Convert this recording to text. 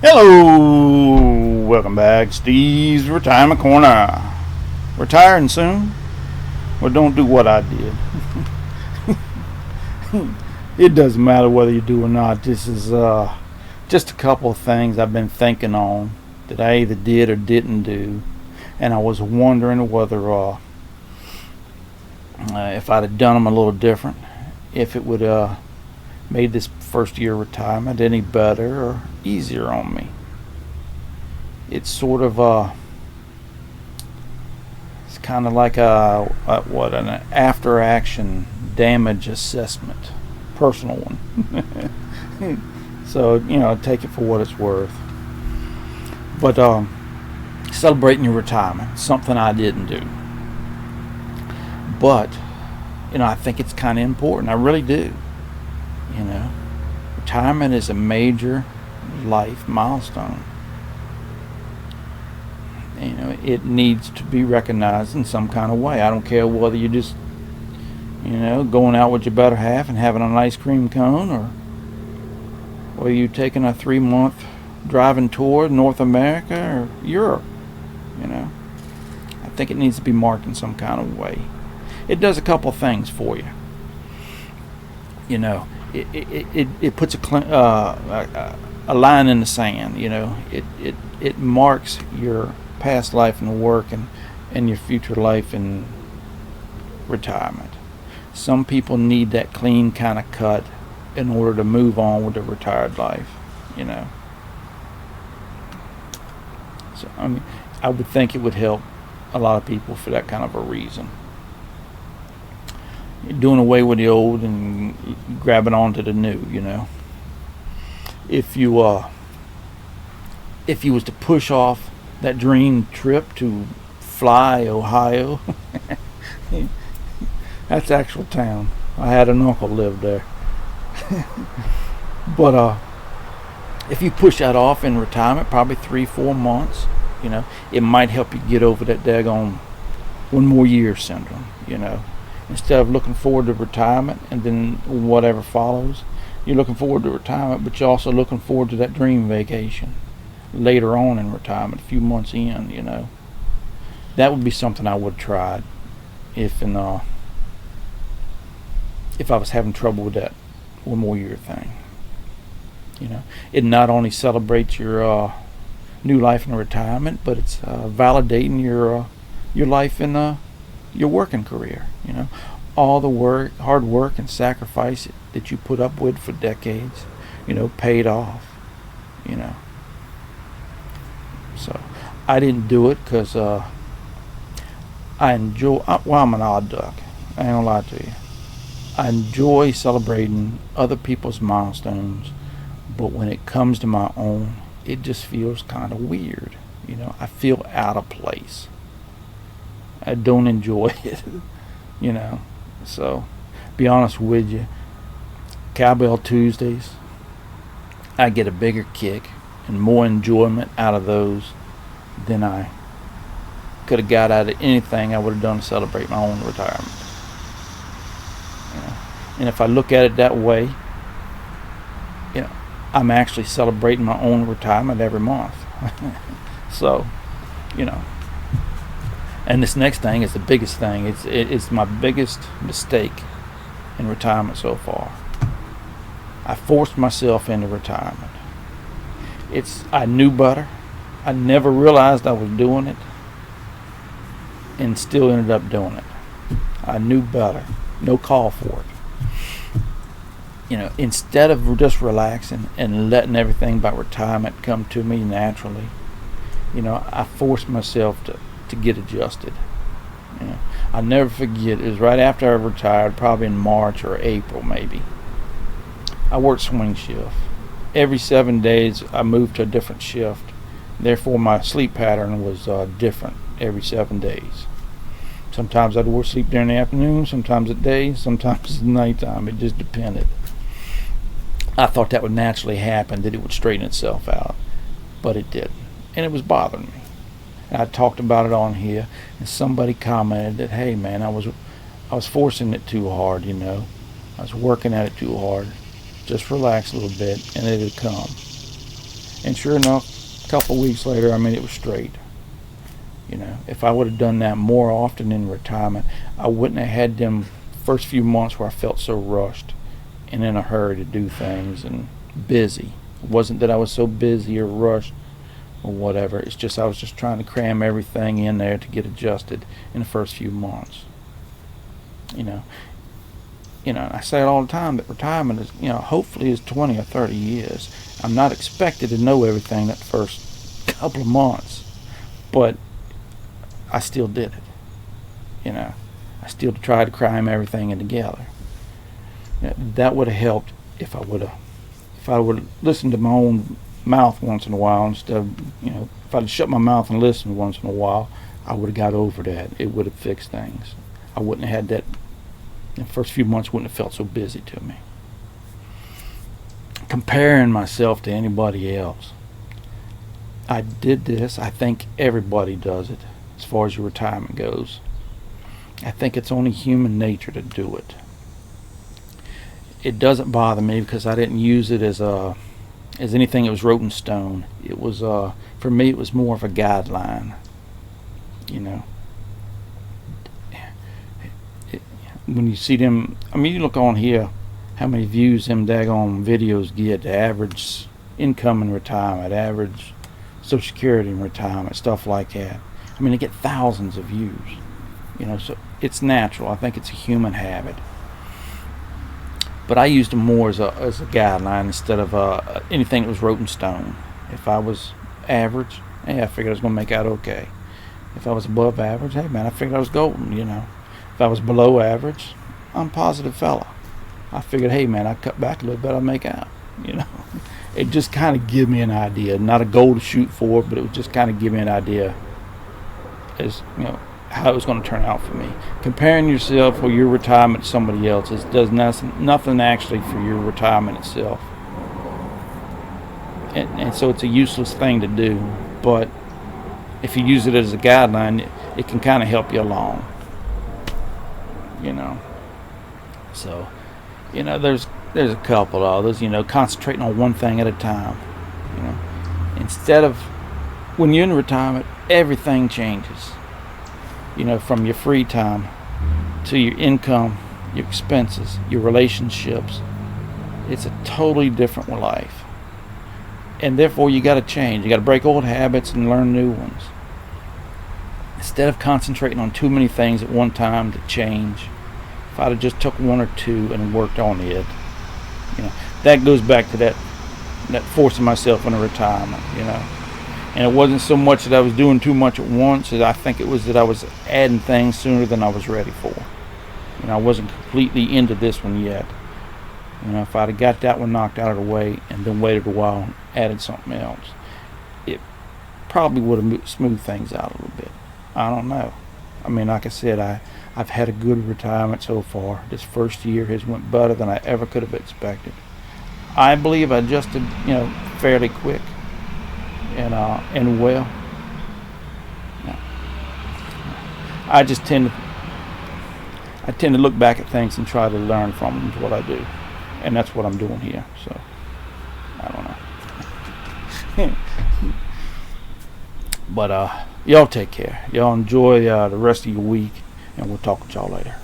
Hello, welcome back, Steve's Retirement Corner. Retiring soon? Well, don't do what I did. It doesn't matter whether you do or not. This is just a couple of things I've been thinking on that I either did or didn't do, and I was wondering whether if I'd have done them a little different, if it would made this first year retirement any better or easier on me. It's sort of it's kind of like an after action damage assessment, personal one. So take it for what it's worth. But celebrating your retirement, something I didn't do. But I think it's kind of important. I really do. Retirement is a major life milestone. It needs to be recognized in some kind of way. I don't care whether you're just, going out with your better half and having an ice cream cone, or whether you're taking a 3-month driving tour in North America or Europe. I think it needs to be marked in some kind of way. It does a couple things for you. It puts a line in the sand. It marks your past life and work and your future life in retirement. Some people need that clean kind of cut in order to move on with their retired life. So I would think it would help a lot of people for that kind of a reason. Doing away with the old and grabbing onto the new. If you was to push off that dream trip to Fly, Ohio, that's actual town. I had an uncle live there. But if you push that off in retirement, probably 3-4 months, it might help you get over that daggone one more year syndrome. Instead of looking forward to retirement and then whatever follows, you're looking forward to retirement, but you're also looking forward to that dream vacation later on in retirement, a few months in. That would be something I would have tried if I was having trouble with that one more year thing. It not only celebrates your new life in retirement, but it's validating your life in your working career. All the hard work and sacrifice that you put up with for decades, paid off. So I didn't do it because I enjoy. I'm an odd duck. I ain't gonna lie to you. I enjoy celebrating other people's milestones, but when it comes to my own, it just feels kind of weird. I feel out of place. I don't enjoy it. So be honest with you, Cowbell Tuesdays, I get a bigger kick and more enjoyment out of those than I could have got out of anything I would have done to celebrate my own retirement. And if I look at it that way, I'm actually celebrating my own retirement every month. So, and this next thing is the biggest thing. It's my biggest mistake in retirement so far. I forced myself into retirement. I knew better. I never realized I was doing it, and still ended up doing it. I knew better. No call for it. Instead of just relaxing and letting everything about retirement come to me naturally, I forced myself to get adjusted. I'll never forget, it was right after I retired, probably in March or April maybe. I worked swing shift. Every 7 days I moved to a different shift. Therefore my sleep pattern was different every 7 days. Sometimes I'd sleep during the afternoon, sometimes at day, sometimes at nighttime. It just depended. I thought that would naturally happen, that it would straighten itself out, but it didn't, and it was bothering me. And I talked about it on here, and somebody commented that, hey man, I was forcing it too hard. I was working at it too hard. Just relax a little bit, and it'll come. And sure enough, a couple of weeks later, I mean, it was straight. You know, if I would have done that more often in retirement, I wouldn't have had them first few months where I felt so rushed and in a hurry to do things and busy. It wasn't that I was so busy or rushed or whatever. It's just I was just trying to cram everything in there to get adjusted in the first few months. You know, and I say it all the time that retirement is, hopefully is 20 or 30 years. I'm not expected to know everything that first couple of months, but I still did it. I still tried to cram everything in together. That would have helped if I would have listened to my own mouth once in a while instead of, if I'd shut my mouth and listened once in a while, I would have got over that. It would have fixed things. I wouldn't have had that. The first few months wouldn't have felt so busy to me. Comparing myself to anybody else. I did this. I think everybody does it as far as your retirement goes. I think it's only human nature to do it. It doesn't bother me because I didn't use it as anything that was wrote in stone. It was for me it was more of a guideline. When you see them, I mean, you look on here, how many views them daggone videos get, the average income in retirement, average Social Security in retirement, stuff like that. I mean, they get thousands of views. So it's natural. I think it's a human habit. But I used them more as a guideline instead of anything that was wrote in stone. If I was average, I figured I was going to make out okay. If I was above average, hey man, I figured I was golden, If I was below average, I'm a positive fella. I figured, hey man, I cut back a little bit, I'll make out. It just kind of give me an idea, not a goal to shoot for, but it would just kind of give me an idea as how it was going to turn out for me. Comparing yourself or your retirement to somebody else's does nothing actually for your retirement itself, and so it's a useless thing to do. But if you use it as a guideline, it can kind of help you along. So, there's a couple of others, concentrating on one thing at a time. Instead of, when you're in retirement, everything changes. From your free time to your income, your expenses, your relationships. It's a totally different life. And therefore you got to change. You got to break old habits and learn new ones. Instead of concentrating on too many things at one time to change, if I'd have just took one or two and worked on it, that goes back to that forcing myself into retirement, And it wasn't so much that I was doing too much at once, as I think it was that I was adding things sooner than I was ready for. I wasn't completely into this one yet. If I'd have got that one knocked out of the way and then waited a while and added something else, it probably would have smoothed things out a little bit. I don't know. I mean, like I said, I've had a good retirement so far. This first year has went better than I ever could have expected. I believe I adjusted, fairly quick. And well, I tend to look back at things and try to learn from them, is what I do, and that's what I'm doing here. So I don't know. But y'all take care. Y'all enjoy the rest of your week, and we'll talk with y'all later.